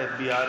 FBR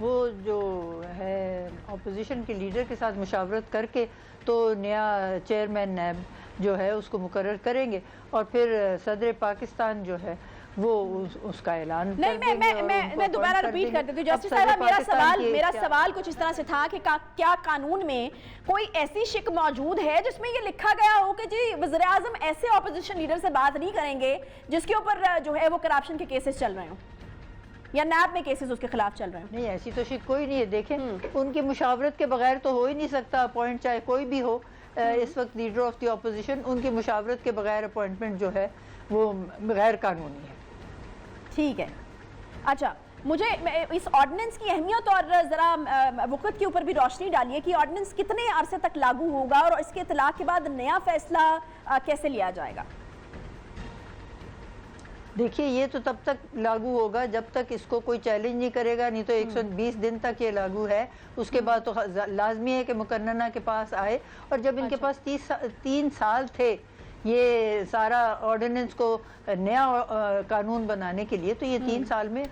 وہ جو ہے اپوزیشن کے لیڈر کے ساتھ مشاورت کر کے تو نیا چیئرمین نیب جو ہے اس کو مقرر کریں گے، اور پھر صدر پاکستان جو ہے وہ اس کا اعلان کر دیں گے اور ان کو میں دوبارہ اپوائنٹ کر ریپیٹ دیں کر گے۔ دیتی ہوں اب جسٹس صدر صاحبہ، پاکستان کی میرا کیا- سوال کچھ اس طرح سے تھا کہ کیا قانون میں کوئی ایسی شک موجود ہے جس میں یہ لکھا گیا ہو کہ جی وزیر اعظم ایسے اپوزیشن لیڈر سے بات نہیں کریں گے جس کے اوپر جو ہے وہ کرپشن کے کیسز چل رہے ہوں یا نیب میں کیسز اس کے خلاف چل رہے ہوں؟ نہیں، ایسی تو شک کوئی نہیں ہے۔ دیکھیں ان کی مشاورت کے بغیر تو ہو ہی نہیں سکتا اپوائنٹ، چاہے کوئی بھی ہو۔ اس وقت لیڈر آف دی اپوزیشن، ان کی مشاورت کے بغیر اپوائنٹمنٹ جو ہے وہ غیر قانونی ہے۔ ٹھیک ہے، اچھا مجھے اس آرڈیننس کی اہمیت اور ذرا وقت کے اوپر بھی روشنی ڈالیے کہ آرڈیننس کتنے عرصے تک لاگو ہوگا اور اس کے اطلاق کے بعد نیا فیصلہ کیسے لیا جائے گا؟ دیکھیے یہ تو تب تک لاگو ہوگا جب تک اس کو کوئی چیلنج نہیں کرے گا، نہیں تو 120 دن تک یہ لاگو ہے۔ اس کے بعد تو لازمی ہے کہ مقننہ کے پاس آئے، اور جب ان کے پاس 3 سال تھے یہ سارا آرڈیننس کو نیا قانون بنانے کے لیے، تو یہ 3 سال میں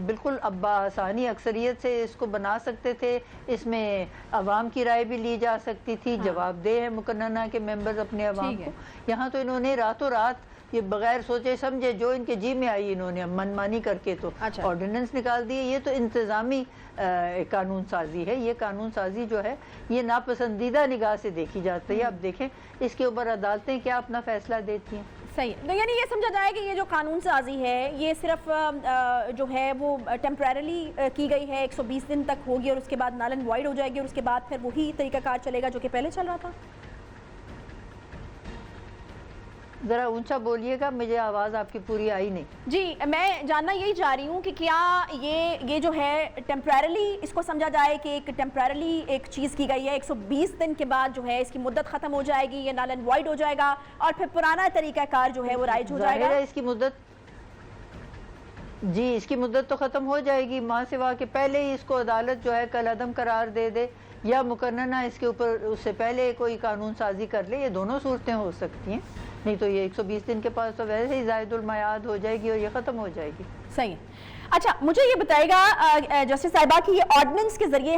بالکل اب بآسانی اکثریت سے اس کو بنا سکتے تھے۔ اس میں عوام کی رائے بھی لی جا سکتی تھی، جواب دہ ہیں مقننہ کے ممبرز اپنے عوام کو۔ یہاں تو انہوں نے راتوں رات یہ بغیر سوچے سمجھے جو ان کے جی میں آئی انہوں نے من مانی کر کے تو آرڈیننس نکال دیے۔ یہ تو انتظامی قانون سازی ہے۔ یہ قانون سازی جو ہے یہ ناپسندیدہ نگاہ سے دیکھی جاتی ہے۔ اب دیکھیں اس کے اوپر عدالتیں کیا اپنا فیصلہ دیتی ہیں۔ صحیح ہے، یعنی یہ سمجھا جائے کہ یہ جو قانون سازی ہے یہ صرف جو ہے وہ ٹیمپریرلی کی گئی ہے، 120 دن تک ہوگی اور اس کے بعد نل اینڈ وائڈ ہو جائے گی، اور اس کے بعد پھر وہی طریقہ کار چلے گا جو کہ پہلے چل رہا تھا؟ ذرا اونچا بولیے گا، مجھے آواز آپ کی پوری آئی نہیں۔ جی میں جاننا یہی چاہ رہی ہوں کہ کیا یہ جو ہے ٹیمپریرلی اس کو سمجھا جائے کہ ایک ٹیمپریرلی ایک چیز کی گئی ہے، 120 دن کے بعد جو ہے اس کی مدت ختم ہو جائے گی، یہ نل اینڈ وائڈ ہو جائے گا اور پھر پرانا طریقہ کار جو ہے وہ رائج ہو جائے گا؟ ظاہر ہے اس کی مدت، جی اس کی مدت تو ختم ہو جائے گی، ماں سوا کہ پہلے ہی اس کو عدالت جو ہے کل عدم قرار دے دے، یا مقننہ اس کے اوپر اس سے پہلے کوئی قانون سازی کر لے۔ یہ دونوں صورتیں ہو سکتی ہیں، نہیں تو یہ 120 دن کے پاس تو ویسے ہی زائد المیعاد ہو جائے گی اور یہ ختم ہو جائے گی۔ صحیح ہے۔ اچھا مجھے یہ بتائے گا جسٹس صاحبہ کہ یہ آرڈیننس کے ذریعے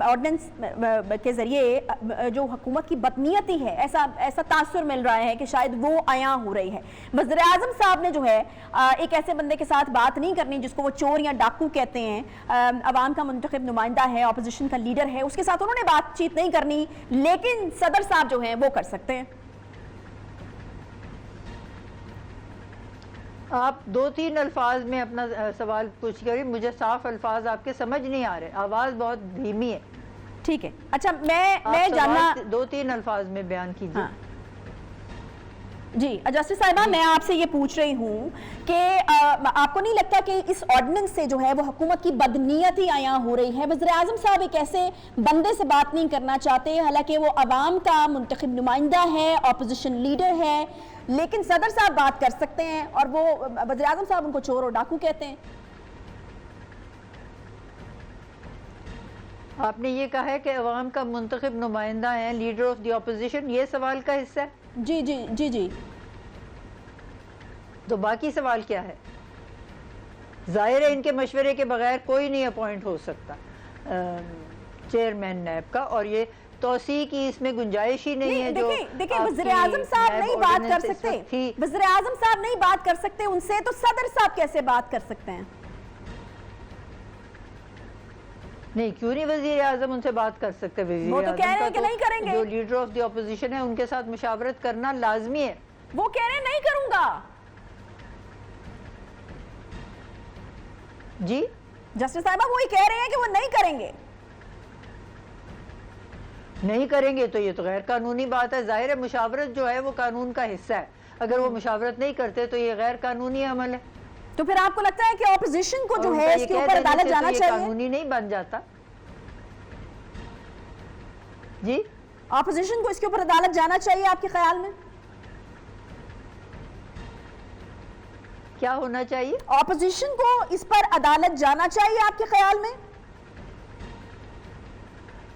آرڈیننس کے ذریعے جو حکومت کی بدنیتی ہے، ایسا تاثر مل رہا ہے کہ شاید وہ عیاں ہو رہی ہے۔ وزیر اعظم صاحب نے جو ہے ایک ایسے بندے کے ساتھ بات نہیں کرنی جس کو وہ چور یا ڈاکو کہتے ہیں، عوام کا منتخب نمائندہ ہے، اپوزیشن کا لیڈر ہے، اس کے ساتھ انہوں نے بات چیت نہیں کرنی، لیکن صدر صاحب جو ہیں وہ کر سکتے ہیں۔ آپ 2-3 الفاظ میں اپنا سوال پوچھ کر، مجھے صاف الفاظ آپ کے سمجھ نہیں آ رہے، آواز بہت دھیمی ہے۔ ٹھیک ہے، اچھا میں جاننا 2-3 الفاظ میں بیان کیجیے۔ جی جسٹس صاحبہ میں آپ سے یہ پوچھ رہی ہوں کہ آپ کو نہیں لگتا کہ اس آرڈیننس سے جو ہے وہ حکومت کی بدنیتی عیاں ہو رہی ہے؟ وزیر اعظم صاحب ایک ایسے بندے سے بات نہیں کرنا چاہتے، حالانکہ وہ عوام کا منتخب نمائندہ ہے، اپوزیشن لیڈر ہے، لیکن صدر صاحب بات کر سکتے ہیں اور وہ وزیر اعظم صاحب ان کو چور اور ڈاکو کہتے ہیں۔ آپ نے یہ کہا ہے کہ عوام کا منتخب نمائندہ ہیں، لیڈر آف دی اپوزیشن، یہ سوال کا حصہ ہے؟ جی جی جی جی، تو باقی سوال کیا ہے؟ ظاہر ہے ان کے مشورے کے بغیر کوئی نہیں اپوائنٹ ہو سکتا چیئرمین نیب کا، اور یہ توسیع کی اس میں گنجائش ہی نہیں ہے۔ دیکھیں وزیر اعظم صاحب نہیں بات کر سکتے، وزیر اعظم صاحب نہیں بات کر سکتے، ان سے تو صدر صاحب کیسے بات کر سکتے ہیں؟ نہیں، کیوں نہیں وزیر اعظم ان سے بات کر سکتے؟ وہ تو کہہ رہے ہیں کہ نہیں کریں گے، جو لیڈر آف دی اپوزیشن ہے ان کے ساتھ مشاورت کرنا لازمی ہے۔ وہ کہہ رہے ہیں نہیں کروں گا۔ جی جسٹس صاحبہ وہی کہہ رہے ہیں کہ وہ نہیں کریں گے۔ نہیں کریں گے تو یہ تو غیر قانونی بات ہے۔ ظاہر ہے مشاورت جو ہے وہ قانون کا حصہ ہے، اگر وہ مشاورت نہیں کرتے تو یہ غیر قانونی عمل ہے۔ تو پھر آپ کو لگتا ہے کہ اپوزیشن کو جو ہے اس کے اوپر عدالت جانا چاہیے؟ قانونی نہیں بن جاتا۔ جی اپوزیشن کو اس کے اوپر عدالت جانا چاہیے آپ کے خیال میں؟ کیا ہونا چاہیے؟ اپوزیشن کو اس پر عدالت جانا چاہیے آپ کے خیال میں؟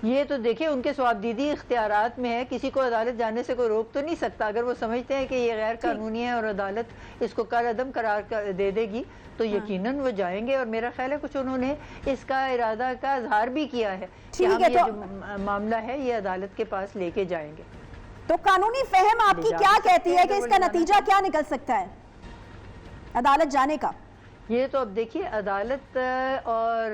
یہ تو دیکھیں ان کے ثوابدیدی اختیارات میں ہے، کسی کو عدالت جانے سے کوئی روک تو نہیں سکتا. اگر وہ سمجھتے ہیں کہ یہ غیر قانونی ہے اور عدالت اس کو کار عدم قرار دے دے گی تو یقیناً وہ جائیں گے. اور میرا خیال ہے کچھ انہوں نے اس کا ارادہ کا اظہار بھی کیا ہے کہ ہم یہ جو معاملہ ہے یہ عدالت کے پاس لے کے جائیں گے. تو قانونی فہم آپ کی کیا کہتی ہے کہ اس کا نتیجہ کیا نکل سکتا ہے عدالت جانے کا؟ یہ تو اب دیکھیے عدالت اور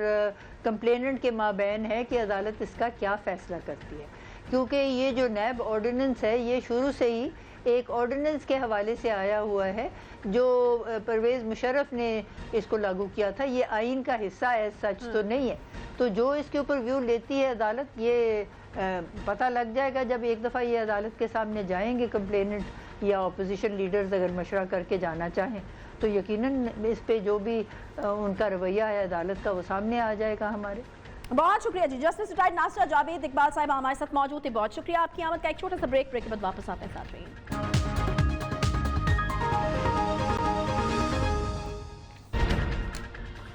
کمپلیننٹ کے مابین ہے کہ عدالت اس کا کیا فیصلہ کرتی ہے، کیونکہ یہ جو نیب آرڈیننس ہے یہ شروع سے ہی ایک آرڈیننس کے حوالے سے آیا ہوا ہے جو پرویز مشرف نے اس کو لاگو کیا تھا. یہ آئین کا حصہ ہے، سچ تو نہیں ہے. تو جو اس کے اوپر ویو لیتی ہے عدالت یہ پتہ لگ جائے گا جب ایک دفعہ یہ عدالت کے سامنے جائیں گے کمپلیننٹ یا اپوزیشن لیڈرز اگر مشورہ کر کے جانا چاہیں تو یقیناً اس پہ جو بھی ان کا رویہ ہے عدالت کا وہ سامنے آ جائے گا ہمارے. بہت شکریہ جی. جسٹس ریٹائرڈ ناصرہ جاوید اقبال صاحب ہمارے ساتھ موجود تھے. بہت شکریہ آپ کی آمد کا. ایک چھوٹا سا بریک کے بعد واپس آتے ہیں ساتھ رہیے.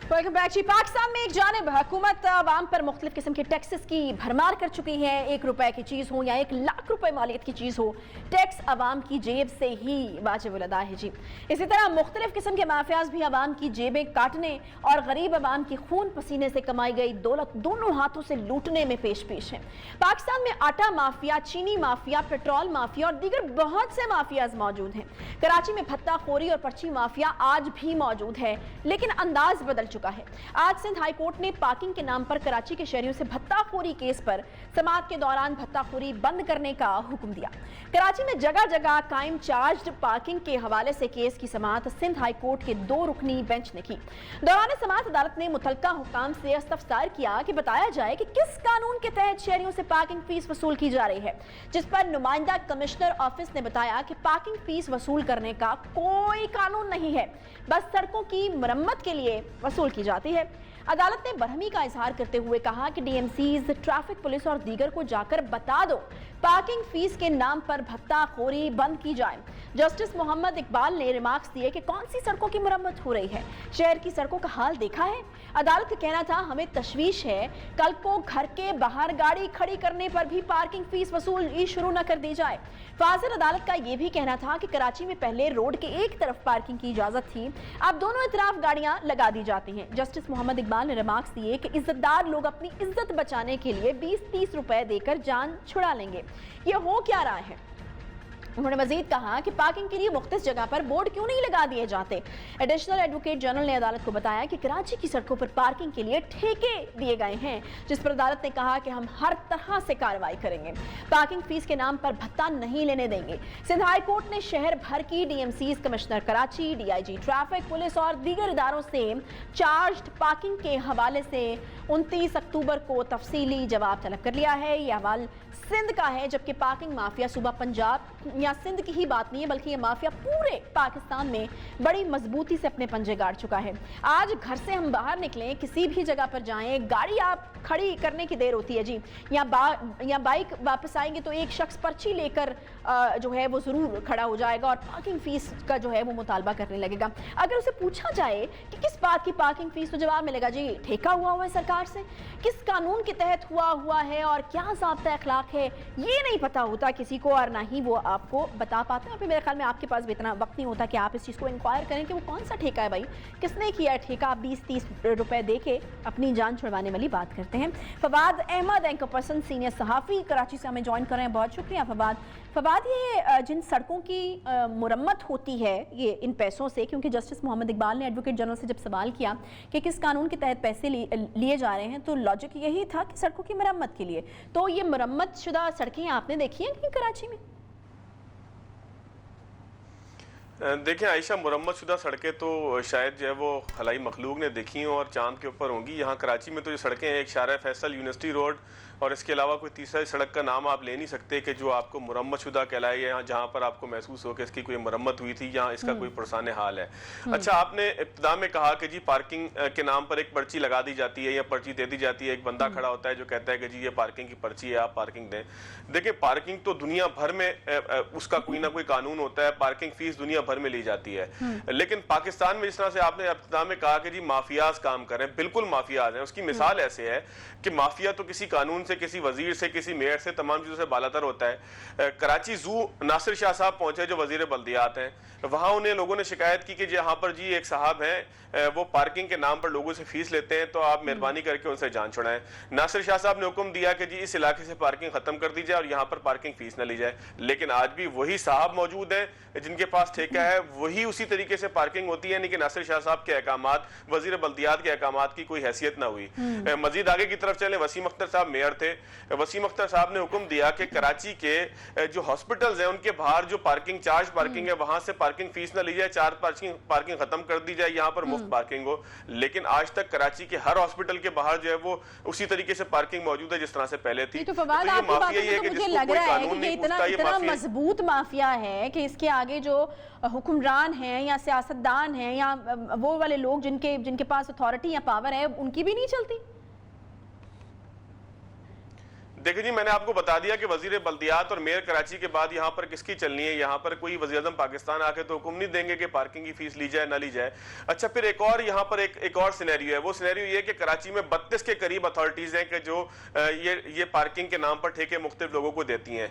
ویلکم بیک جی. پاکستان میں ایک جانب حکومت عوام پر مختلف قسم کے ٹیکسز کی بھرمار کر چکی ہے. 1 روپے کی چیز ہو یا 1 لاکھ روپے مالیت کی چیز ہو، ٹیکس عوام کی جیب سے ہی واجب الادا ہے جی. اسی طرح مختلف قسم کے مافیاز بھی عوام کی جیبیں کاٹنے اور غریب عوام کی خون پسینے سے کمائی گئی دولت دونوں ہاتھوں سے لوٹنے میں پیش ہیں. پاکستان میں آٹا مافیا، چینی مافیا، پیٹرول مافیا اور دیگر بہت سے مافیاز موجود ہیں. کراچی میں بھتہ خوری اور پرچی مافیا آج بھی موجود ہے لیکن انداز بدل چکا ہے. آج سندھ ہائی کورٹ نے پارکنگ کے نام پر کراچی کے شہریوں سے بھتہ خوری کیس پر سماعت کے دوران بھتہ خوری بند کرنے کا حکم دیا. کراچی میں جگہ جگہ قائم چارجڈ پارکنگ کے حوالے سے کیس کی سماعت سندھ ہائی کورٹ کے 2 رکنی بینچ نے کی. دوران سماعت عدالت نے متعلقہ حکام سے استفسار کیا کہ بتایا جائے کہ کس قانون کے تحت شہریوں سے پارکنگ فیس وصول کی جا رہی ہے، جس پر نمائندہ کمشنر آفس نے بتایا کہ پارکنگ فیس وصول کرنے کا کوئی قانون نہیں ہے، بس سڑکوں کی مرمت کے لیے وصول کی جاتی ہے. عدالت نے برہمی کا اظہار کرتے ہوئے کہا کہ D M Cs, traffic police اور دیگر کو جا کر بتا دو پارکنگ فیس کے نام پر بھتہ خوری بند کی جائے. جسٹس محمد اقبال نے ریمارکس دیے کہ کون سی سڑکوں کی مرمت ہو رہی ہے، شہر کی سڑکوں کا حال دیکھا ہے. عدالت کا کہنا تھا ہمیں تشویش ہے کل کو گھر کے باہر گاڑی کھڑی کرنے پر بھی پارکنگ فیس وصول شروع نہ کر دی جائے. فاضل عدالت کا یہ بھی کہنا تھا کہ کراچی میں پہلے روڈ کے ایک طرف پارکنگ کی اجازت تھی، اب دونوں اطراف گاڑیاں لگا دی جاتی ہیں. جسٹس محمد اقبال نے ریمارکس دیے کہ عزت دار لوگ اپنی عزت بچانے کے لیے 20-30 روپے دے کر جان چھڑا لیں گے. یہ ہو کیا رہا ہے؟ انہوں نے مزید کہا کہ پارکنگ کے لیے مختص جگہ پر بورڈ کیوں نہیں لگا دیے جاتے. ایڈیشنل ایڈوکیٹ جنرل نے عدالت کو بتایا کہ کراچی کی سڑکوں پر پارکنگ کے لیے ٹھیکے دیے گئے ہیں، جس پر عدالت نے کہا کہ ہم ہر طرح سے کارروائی کریں گے، پارکنگ فیس کے نام پر بھتہ نہیں لینے دیں گے. سندھ ہائی کورٹ نے شہر بھر کی D M Cs, commissioner Karachi, D I G traffic police اور دیگر اداروں سے چارجڈ پارکنگ کے حوالے سے 29 اکتوبر کو تفصیلی جواب طلب کر لیا ہے. یہ حوالہ سندھ کا ہے، جبکہ پارکنگ مافیا صوبہ پنجاب یا سندھ کی ہی بات نہیں ہے بلکہ یہ مافیا پورے پاکستان میں بڑی مضبوطی سے اپنے پنجے گاڑ چکا ہے. آج گھر سے ہم باہر نکلیں، کسی بھی جگہ پر جائیں، گاڑی آپ کھڑی کرنے کی دیر ہوتی ہے جی، یا بائک واپس آئیں گے تو ایک شخص پرچی لے کر جو ہے وہ ضرور کھڑا ہو جائے گا اور پارکنگ فیس کا جو ہے وہ مطالبہ کرنے لگے گا. اگر اسے پوچھا جائے کہ کس بات کی پارکنگ فیس، تو جواب ملے گا جی ٹھیکہ ہوا ہے سرکار سے، کس قانون کے تحت ہوا ہے اور کیا ضابطہ اخلاق ہے یہ نہیں پتا ہوتا کسی کو، اور نہ ہی وہ آپ کو بتا پاتے ہیں. میرے خیال میں آپ کے پاس بھی اتنا وقت نہیں ہوتا کہ آپ اس چیز کو انکوائر کریں کہ وہ کون سا ٹھیکہ ہے، بھائی کس نے کیا ہے ٹھیکہ. آپ 20-30 روپے دے کے اپنی جان چھڑوانے والی بات کرتے ہیں. Fawad Ahmed anchor person senior صحافی کراچی سے ہمیں جوائن کر رہے ہیں. بہت شکریہ فواد. یہ جن سڑکوں کی مرمت ہوتی ہے یہ ان پیسوں سے، کیونکہ جسٹس محمد اقبال نے ایڈوکیٹ جنرل سے جب سوال کیا کہ کس قانون کے تحت پیسے لیے جا رہے ہیں تو لاجک یہی تھا کہ سڑکوں کی مرمت کے لیے. تو یہ مرمت شدہ سڑکیں آپ نے دیکھی ہیں کراچی میں؟ دیکھیں عائشہ، مرمت شدہ سڑکیں تو شاید جو ہے وہ خلائی مخلوق نے دیکھی ہوں اور چاند کے اوپر ہوں گی. یہاں کراچی میں تو یہ سڑکیں ایک شارع فیصل، یونیورسٹی روڈ اور اس کے علاوہ کوئی تیسری سڑک کا نام آپ لے نہیں سکتے کہ جو آپ کو مرمت شدہ کہلائے، یا جہاں پر آپ کو محسوس ہو کہ اس کی کوئی مرمت ہوئی تھی یا اس کا کوئی پرسان حال ہے. اچھا، آپ نے ابتدا میں کہا کہ جی پارکنگ کے نام پر ایک پرچی لگا دی جاتی ہے یا پرچی دے دی جاتی ہے، ایک بندہ کھڑا ہوتا ہے جو کہتا ہے کہ جی یہ پارکنگ کی پرچی ہے، آپ پارکنگ دیں. دیکھیں، پارکنگ تو دنیا بھر میں اس کا کوئی نہ کوئی قانون ہوتا ہے. پارکنگ فیس دنیا بھر میں لی جاتی ہے. لیکن پاکستان میں جس طرح سے آپ نے ابتدا میں کہا کہ جی مافیاز کام کر رہے ہیں, بالکل مافیاز ہیں. اس کی مثال ایسے ہے کہ مافیا تو کسی قانون سے, کسی وزیر سے, کسی میئر سے, تمام چیزوں سے بالاتر ہوتا ہے. کراچی زو ناصر شاہ صاحب پہنچے جو وزیر بلدیات ہیں, وہاں انہیں لوگوں نے شکایت کی کہ یہاں پر جی ایک صاحب ہیں وہ پارکنگ کے نام پر لوگوں سے فیس لیتے ہیں, تو آپ مہربانی کر کے ان سے جان چھڑائیں. ناصر شاہ صاحب نے حکم دیا کہ جی اس علاقے سے پارکنگ ختم کر دی جائے اور یہاں پر پارکنگ فیس نہ لی جائے. لیکن آج بھی وہی صاحب موجود ہیں جن کے پاس ٹھیکہ ہے, وہی اسی طریقے سے پارکنگ ہوتی ہے, یعنی کہ ناصر شاہ صاحب کے احکامات, وزیر بلدیات کے احکامات کی کوئی حیثیت نہ ہوئی. مزید آگے کی طرف چلیں, وسیم اختر صاحب میئر تھے. وسیم اختر صاحب نے حکم دیا کہ کراچی کے جو ہاسپٹلز ہیں ان کے باہر جو پارکنگ چارج پارکنگ ہے وہاں سے پارکنگ فیس نہ لی جائے, چارج پارکنگ ختم کر دی جائے, یہاں پر مفت پارکنگ ہو. لیکن آج تک کراچی کے ہر ہاسپٹل کے باہر جو ہے وہ اسی طریقے سے پارکنگ موجود ہے جس طرح سے پہلے تھی. تو فواد آپ کی باتوں سے مجھے لگ رہا ہے کہ یہ اتنا مضبوط مافیا ہے کہ اس کے آگے جو حکمران ہیں یا سیاستدان ہیں یا وہ والے لوگ جن کے پاس اتھارٹی یا پاور ہے ان کی بھی نہیں چلتی. دیکھیں جی, میں نے آپ کو بتا دیا کہ وزیر بلدیات اور میئر کراچی کے بعد یہاں پر کس کی چلنی ہے. یہاں پر کوئی وزیر اعظم پاکستان آ کے تو حکم نہیں دیں گے کہ پارکنگ کی فیس لی جائے نہ لی جائے. اچھا, پھر ایک اور یہاں پر ایک اور سینیریو ہے. وہ سینیریو یہ کہ کراچی میں 32 کے قریب اتھارٹیز ہیں کہ جو یہ پارکنگ کے نام پر ٹھیکے مختلف لوگوں کو دیتی ہیں.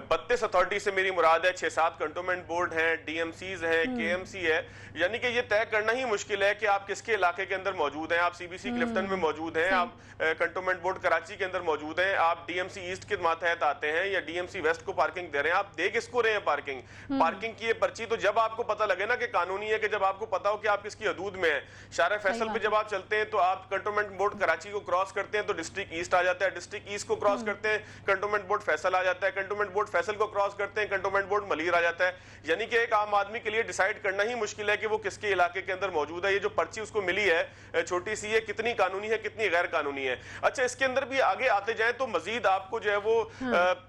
32 اتھارٹی سے میری مراد ہے 6-7 کنٹونمنٹ بورڈ ہیں, ڈی ایم سیز ہیں, کے ایم سی ہے. یعنی کہ یہ طے کرنا ہی مشکل ہے کہ آپ کس کے علاقے کے اندر موجود ہیں. آپ سی بی سی کلفٹن میں موجود ہیں, آپ کنٹونمنٹ بورڈ کراچی کے اندر موجود ہیں, آپ ڈی ایم سی ایسٹ کے ماتحت آتے ہیں یا ڈی ایم سی ویسٹ کو پارکنگ دے رہے ہیں. آپ دے کس کو رہے ہیں پارکنگ کی یہ پرچی؟ تو جب آپ کو پتہ لگے نا کہ قانونی ہے, کہ جب آپ کو پتا ہو کہ آپ کس کی حدود میں ہیں. شارع فیصل پہ جب آپ چلتے ہیں تو آپ کنٹونمنٹ بورڈ کراچی کو کراس کرتے ہیں تو ڈسٹرکٹ ایسٹ آ جاتا ہے, ڈسٹرکٹ ایسٹ کو کراس کرتے ہیں کنٹونمنٹ بورڈ فیصل آ جاتا ہے, کنٹونمنٹ بورڈ فیصل کو کراس کرتے ہیں کنٹونمنٹ بورڈ ملیر آ جاتا ہے. یعنی کہ ایک عام آدمی کے لیے ڈیسائیڈ کرنا ہی مشکل ہے کہ وہ کس کے علاقے کے اندر موجود ہے. یہ جو پرچی اس کو ملی ہے چھوٹی سی, ہے کتنی قانونی ہے کتنی غیر قانونی ہے. اچھا, اس کے اندر بھی آگے آتے جائیں تو مزید آپ کو جو ہے وہ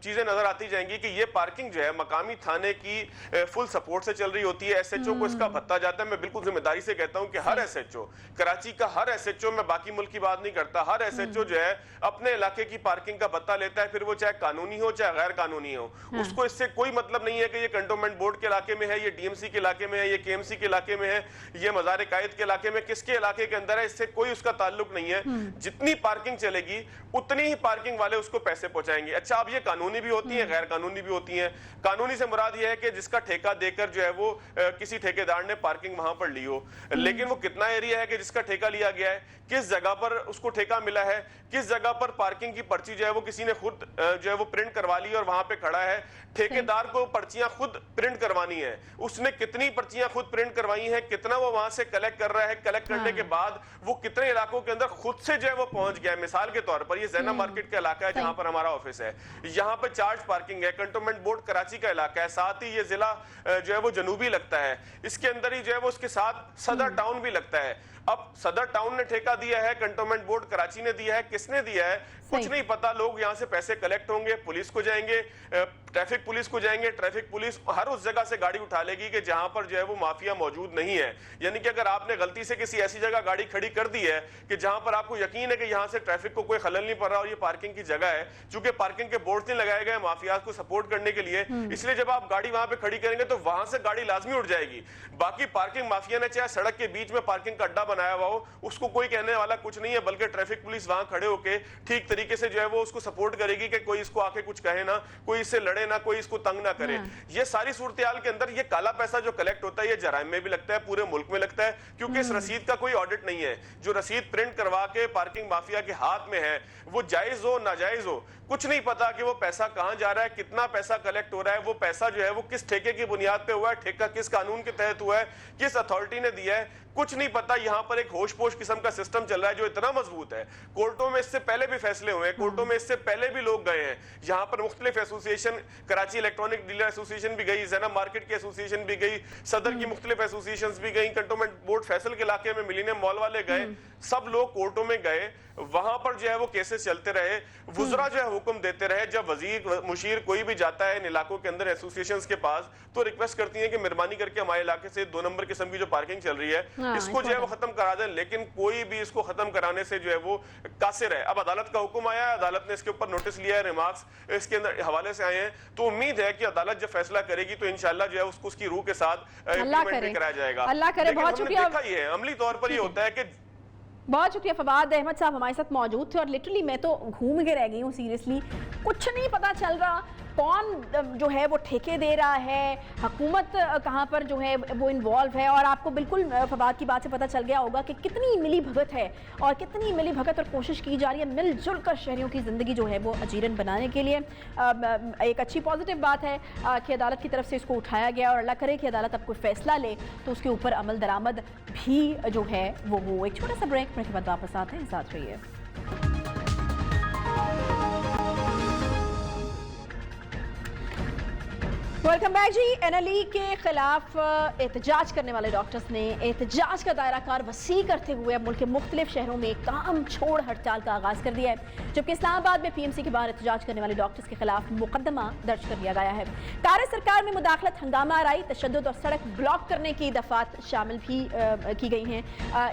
چیزیں نظر آتی جائیں گی کہ یہ پارکنگ جو ہے مقامی تھانے کی فل سپورٹ سے چل رہی ہوتی ہے. ایس ایچ او کو اس کا بھتہ جاتا ہے. میں بالکل ذمہ داری سے کہتا ہوں کہ ہر ایس ایچ او, کراچی کا ہر ایس ایچ او, میں باقی ملک کی بات نہیں کرتا, ہر ایس ایچ او جو ہے اپنے علاقے کی پارکنگ کا بھتہ لیتا ہے, پھر وہ چاہے قانونی ہو چاہے غیر قانونی ہو. اس کو اس سے کوئی مطلب نہیں ہے کہ یہ کنٹونمنٹ بورڈ کے علاقے میں ہے, یہ ڈی ایم سی کے علاقے میں ہے, یہ کے ایم سی کے علاقے میں ہے, یہ مزار قائد کے علاقے میں, کس کے علاقے کے اندر ہے, اس سے کوئی اس کا تعلق نہیں ہے. جتنی پارکنگ چلے گی اتنی ہی پارکنگ والے اس کو پیسے پہنچائیں گے. اچھا, اب یہ قانونی بھی ہوتی ہیں غیر قانونی بھی ہوتی ہیں. قانونی سے مراد یہ ہے کہ جس کا ٹھیکہ دے کر جو ہے وہ کسی ٹھیکیدار نے پارکنگ وہاں پر لی ہو, لیکن وہ کتنا ایریا ہے کہ جس کا ٹھیکہ لیا گیا ہے, کس جگہ پر اس کو ٹھیکہ ملا ہے, کس جگہ پر پارکنگ کی پرچی جو ہے وہ کسی نے خود جو ہے وہ پرنٹ کروا لی اور وہاں پہ کھڑا ہے. ٹھیکیدار کو پرچیاں خود پرنٹ کروانی ہے, اس نے کتنی پرچیاں خود پرنٹ کروائی ہیں, کتنا وہ وہاں سے کلیکٹ کر رہا ہے, کلیکٹ کرنے کے بعد وہ کتنے علاقوں کے اندر خود سے جو ہے وہ پہنچ گیا ہے. مثال کے طور پر یہ زینہ مارکیٹ کا علاقہ ہے جہاں پر ہمارا آفس ہے, یہاں پہ چارج پارکنگ ہے, کنٹونمنٹ بورڈ کراچی کا علاقہ ہے, ساتھ ہی یہ ضلع جو ہے وہ جنوبی لگتا ہے, اس کے اندر ہی جو ہے وہ اس کے ساتھ صدر ٹاؤن بھی لگتا ہے. اب صدر ٹاؤن نے ٹھیکہ دیا ہے, کنٹونمنٹ بورڈ کراچی نے دیا ہے, کس نے دیا ہے کچھ نہیں پتا. لوگ یہاں سے پیسے کلیکٹ ہوں گے, پولیس کو جائیں گے, ٹریفک پولیس کو جائیں گے, ٹریفک پولیس ہر اس جگہ سے گاڑی اٹھا لے گی کہ جہاں پر جو ہے وہ مافیا موجود نہیں ہے. یعنی کہ اگر آپ نے غلطی سے کسی ایسی جگہ گاڑی کھڑی کر دی ہے کہ جہاں پر آپ کو یقین ہے کہ یہاں سے ٹریفک کو کوئی خلل نہیں پڑ رہا اور یہ پارکنگ کی جگہ ہے, چونکہ پارکنگ کے بورڈ نہیں لگائے گئے مافیات کو سپورٹ کرنے کے لیے, اس لیے جب آپ گاڑی وہاں پہ کھڑی کریں گے تو وہاں سے گاڑی لازمی اٹھ جائے گی. باقی پارکنگ مافیا نے چاہے سڑک کے بیچ میں پارکنگ کا اڈا بنایا ہوا ہو, اس کو کوئی کہنے والا کچھ نہیں ہے, بلکہ ٹریفک پولیس وہاں کھڑے ہو کے ٹھیک طریقے سے جو ہے وہ اس کو سپورٹ کرے گی کہ کوئی اس کو آ کے کچھ کہے نہ, کوئی اس سے لڑے نہ, کوئی اس کو تنگ نہ کرے. یہ ساری صورتحال کے اندر یہ کالا پیسہ جو کلیکٹ ہوتا ہے یہ جرائم میں بھی لگتا ہے, پورے ملک میں لگتا ہے, کیونکہ اس رسید کا کوئی آڈٹ نہیں ہے. جو رسید پرنٹ کروا کے پارکنگ مافیا کے ہاتھ میں ہے وہ جائز ہو ناجائز ہو, کچھ نہیں پتا کہ وہ پیسہ کہاں جا رہا ہے, کتنا پیسہ کلیکٹ ہو رہا ہے, وہ پیسہ جو ہے وہ کس ٹھیکے کی بنیاد پہ ہوا ہے, ٹھیکہ کس قانون کے تحت ہوا ہے, کس اتھارٹی نے دیا ہے, کچھ نہیں پتا. یہاں پر ایک ہوش پوش قسم کا سسٹم چل رہا ہے جو اتنا مضبوط ہے. کورٹوں میں اس سے پہلے بھی فیصلے ہوئے ہیں, کورٹوں میں اس سے پہلے بھی لوگ گئے ہیں. یہاں پر مختلف association, Karachi electronic dealer association بھی گئی, زینب مارکیٹ کی ایسوسیشن بھی گئی, صدر کی مختلف ایسوسیشنز بھی گئی, کنٹونمنٹ بورڈ فیصل کے علاقے میں ملینیم مال والے گئے, سب لوگ کورٹوں میں گئے. وہاں پر جو ہے وہ کیسز چلتے رہے, وزراء جو ہے حکم دیتے رہے. جب وزیر مشیر کوئی بھی جاتا ہے ان علاقوں کے اندر ایسوسیشنز کے پاس تو ریکویسٹ کرتی ہیں کہ مہربانی کر کے ہمارے علاقے سے 2 نمبر قسم کی جو پارکنگ چل رہی ہے اس کو جو ہے وہ ختم کرا دیں، لیکن کوئی بھی اس کو ختم کرانے سے جو ہے وہ قاصر ہے. اب عدالت کا حکم آیا ہے، عدالت نے اس کے اوپر نوٹس لیا ہے، ریمارکس اس کے اندر حوالے سے آئے ہیں، تو امید ہے کہ عدالت جب فیصلہ کرے گی تو انشاءاللہ جو ہے اس کو اس کی روح کے ساتھ امپلیمنٹ بھی کرایا جائے گا. اللہ کرے. بہت شکریہ. دیکھا یہ ہے عملی طور پر یہ ہوتا ہے کہ بہت شکریہ. فواد احمد صاحب ہمارے ساتھ موجود تھے اور لٹرلی میں تو گھوم کے رہ گئی ہوں سیریسلی. کچھ نہیں پتا چل رہا کون جو ہے وہ ٹھیکے دے رہا ہے، حکومت کہاں پر جو ہے وہ انوالو ہے. اور آپ کو بالکل فواد کی بات سے پتہ چل گیا ہوگا کہ کتنی ملی بھگت ہے اور کتنی ملی بھگت اور کوشش کی جا رہی ہے مل جل کر شہریوں کی زندگی جو ہے وہ اجیرن بنانے کے لیے. ایک اچھی پازیٹیو بات ہے کہ عدالت کی طرف سے اس کو اٹھایا گیا اور اللہ کرے کہ عدالت اب کوئی فیصلہ لے تو اس کے اوپر عمل درآمد بھی جو ہے وہ ہو. ایک چھوٹا سا بریک کے بعد واپس آتے ہیں، ساتھ رہیے. ویلکم بیک جی. این ایل ای کے خلاف احتجاج کرنے والے ڈاکٹرز نے احتجاج کا دائرہ کار وسیع کرتے ہوئے اب ملک کے مختلف شہروں میں کام چھوڑ ہڑتال کا آغاز کر دیا ہے، جبکہ اسلام آباد میں پی ایم سی کے باہر احتجاج کرنے والے ڈاکٹرز کے خلاف مقدمہ درج کر دیا گیا ہے. کار سرکار میں مداخلت، ہنگامہ آرائی، تشدد اور سڑک بلاک کرنے کی دفعات شامل بھی کی گئی ہیں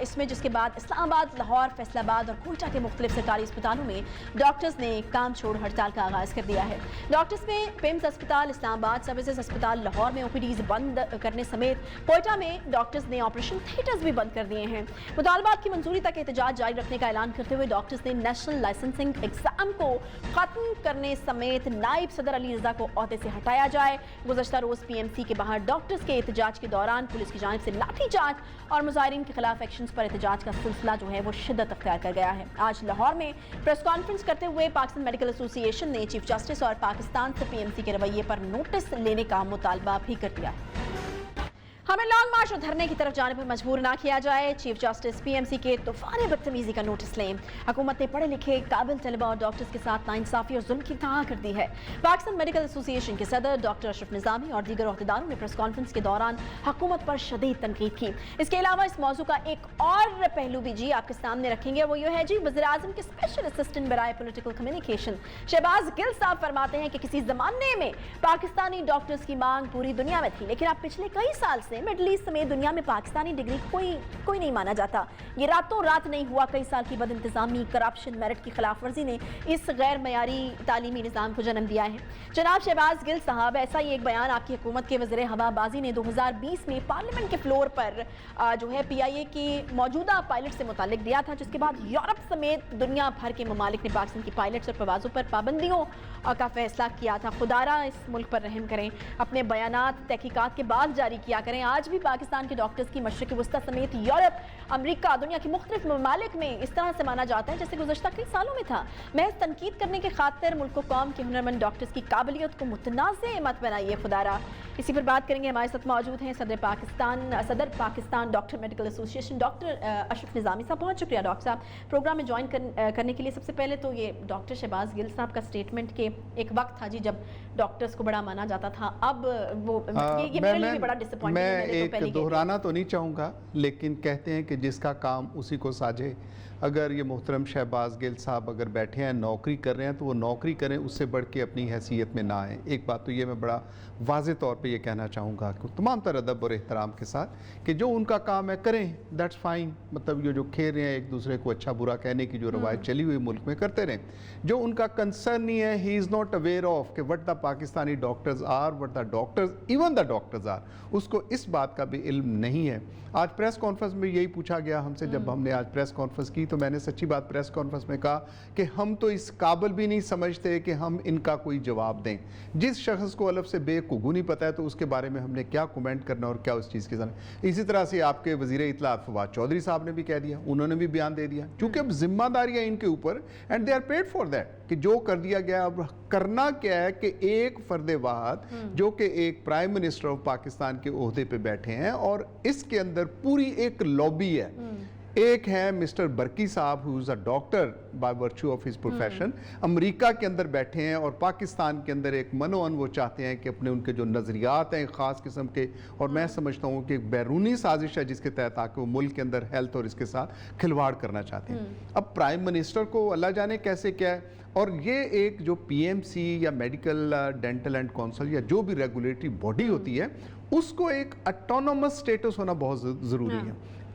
اس میں، جس کے بعد اسلام آباد، لاہور، فیصل آباد اور کوئٹہ کے مختلف سرکاری اسپتالوں میں ڈاکٹرز نے کام چھوڑ ہڑتال کا آغاز کر دیا ہے. ڈاکٹرز میں پیمز اسپتال اسلام آباد، اسپتال لاہور میں او پی ڈیز بند کرنے سمیت کوئٹہ میں ڈاکٹرز نے آپریشن تھیٹرز بھی بند کر دیے ہیں. مطالبات کی منظوری تک احتجاج جاری رکھنے کا اعلان کرتے ہوئے ڈاکٹرز نے نیشنل لائسنسنگ ایگزام کو ختم کرنے سمیت نائب صدر علی رضا کو عہدے سے ہٹایا جائے. گزشتہ روز پی ایم سی کے باہر ڈاکٹرز کے احتجاج کے دوران پولیس کی جانب سے لاٹھی چارج اور مظاہرین کے خلاف ایکشنز پر احتجاج کا سلسلہ جو ہے وہ شدت اختیار کر گیا ہے. آج لاہور میں پریس کانفرنس کرتے ہوئے پاکستان میڈیکل ایسوسی ایشن نے چیف جسٹس اور پاکستان سے پی ایم سی کے رویے پر نوٹس لینے کا مطالبہ بھی کر دیا. ہمیں لانگ مارچ اور دھرنے کی طرف جانے پر مجبور نہ کیا جائے. Chief justice P M C کے طوفان بدتمیزی کا نوٹس لیں. حکومت نے پڑھے لکھے قابل طلبہ اور ڈاکٹرز کے ساتھ ناانصافی اور ظلم کی انتہا کر دی ہے. پاکستان میڈیکل ایسوسی ایشن کے صدر ڈاکٹر اشرف نظامی اور دیگر عہدیداروں نے پریس کانفرنس کے دوران حکومت پر شدید تنقید کی. اس کے علاوہ اس موضوع کا ایک اور پہلو بھی جی آپ کے سامنے رکھیں گے، وہ یہ ہے جی وزیر اعظم کے اسپیشل اسسٹنٹ برائے پولیٹیکل کمیونیکیشن شہباز گل صاحب فرماتے ہیں کہ کسی زمانے میں پاکستانی ڈاکٹرز کی مانگ پوری دنیا میں تھی، لیکن اب پچھلے کئی سال سے مڈل ایسٹ سمیت دنیا میں پاکستانی ڈگری کوئی نہیں مانا جاتا. یہ راتوں رات نہیں ہوا. کئی سال کی بد انتظامی، کرپشن، میرٹ کی خلاف ورزی نے اس غیر معیاری تعلیمی نظام کو جنم دیا ہے. جناب شہباز گل صاحب، ایسا ہی ایک بیان آپ کی حکومت کے وزیر ہوا بازی نے 2020 میں پارلیمنٹ کے فلور پر جو ہے پی آئی اے کی موجودہ پائلٹ سے متعلق دیا تھا، جس کے بعد یورپ سمیت دنیا بھر کے ممالک نے پاکستان کی پائلٹس اور پروازوں پر پابندیوں کا فیصلہ کیا تھا. خدارا اس ملک پر رحم کریں، اپنے بیانات تحقیقات کے بعد جاری کیا کریں. آج بھی پاکستان کے ڈاکٹرز کی مشرق وسطی سمیت یورپ، امریکہ، دنیا کے مختلف ممالک میں اس طرح سے مانا جاتا ہے جیسے گزشتہ کئی سالوں میں تھا. محض تنقید کرنے کے خاطر ملک و قوم کے ہنرمند ڈاکٹرز کی قابلیت کو متنازع مت بنائیے خدارا. اسی پر بات کریں گے. ہمارے ساتھ موجود ہیں صدر پاکستان ڈاکٹر میڈیکل ایسوسی ایشن ڈاکٹر اشرف نظامی صاحب. بہت شکریہ ڈاکٹر صاحب پروگرام میں جوائن کرنے کے لیے. سب سے پہلے تو یہ ڈاکٹر شہباز گل صاحب کا اسٹیٹمنٹ کہ ایک وقت تھا جی جب ڈاکٹرز کو بڑا مانا جاتا تھا، اب وہ یہ میرے لیے بھی بڑا ڈسپوائنٹنگ ہے. میں ایک دہرانا تو نہیں چاہوں گا، لیکن کہتے ہیں کہ جس کا کام اسی کو ساجے. اگر یہ محترم شہباز گل صاحب اگر بیٹھے ہیں نوکری کر رہے ہیں تو وہ نوکری کریں، اس سے بڑھ کے اپنی حیثیت میں نہ آئیں. ایک بات تو یہ میں بڑا واضح طور پہ یہ کہنا چاہوں گا کہ تمام تر ادب اور احترام کے ساتھ کہ جو ان کا کام ہے کریں، دیٹس فائن. مطلب یہ جو کھیل رہے ہیں ایک دوسرے کو اچھا برا کہنے کی جو روایت چلی ہوئی ملک میں کرتے رہیں. جو ان کا کنسرن نہیں ہے، he is not aware of کہ what the Pakistani doctors are, what the doctors even the doctors are, اس کو اس بات کا بھی علم نہیں ہے. آج پریس کانفرنس میں یہی پوچھا گیا ہم سے، جب ہم نے آج پریس کانفرنس کی تو میں نے سچی بات پریس کانفرنس میں کہا کہ ہم تو اس قابل بھی نہیں سمجھتے کہ ہم ان کا کوئی جواب دیں. جس شخص کو الف سے بے کو نہیں پتہ ہے تو اس کے بارے میں ہم نے کیا کومنٹ کرنا اور کیا اس چیز کے ساتھ. اسی طرح سے آپ کے وزیر اطلاعات فواد چودھری صاحب نے بھی کہہ دیا، انہوں نے بھی بیان دے دیا، چونکہ اب ذمہ داریاں ان کے اوپر and they are paid for that کہ جو کر دیا گیا. اب کرنا کیا ہے کہ ایک فرد واحد جو کہ ایک پرائم منسٹر آف پاکستان کے عہدے پہ بیٹھے ہیں اور اس کے اندر پوری ایک لابی ہے. ایک ہے مسٹر برکی صاحب who is a doctor by virtue of his profession، امریکہ کے اندر بیٹھے ہیں اور پاکستان کے اندر ایک منوان وہ چاہتے ہیں کہ اپنے ان کے جو نظریات ہیں خاص قسم کے، اور میں سمجھتا ہوں کہ ایک بیرونی سازش ہے جس کے تحت آ کے وہ ملک کے اندر ہیلتھ اور اس کے ساتھ کھلواڑ کرنا چاہتے ہیں. اب پرائم منسٹر کو اللہ جانے کیسے کیا ہے، اور یہ ایک جو پی ایم سی یا میڈیکل ڈینٹل اینڈ کونسل یا جو بھی ریگولیٹری باڈی ہوتی ہے اس کو ایک اٹونومس سٹیٹس ہونا بہت ضروری ہے.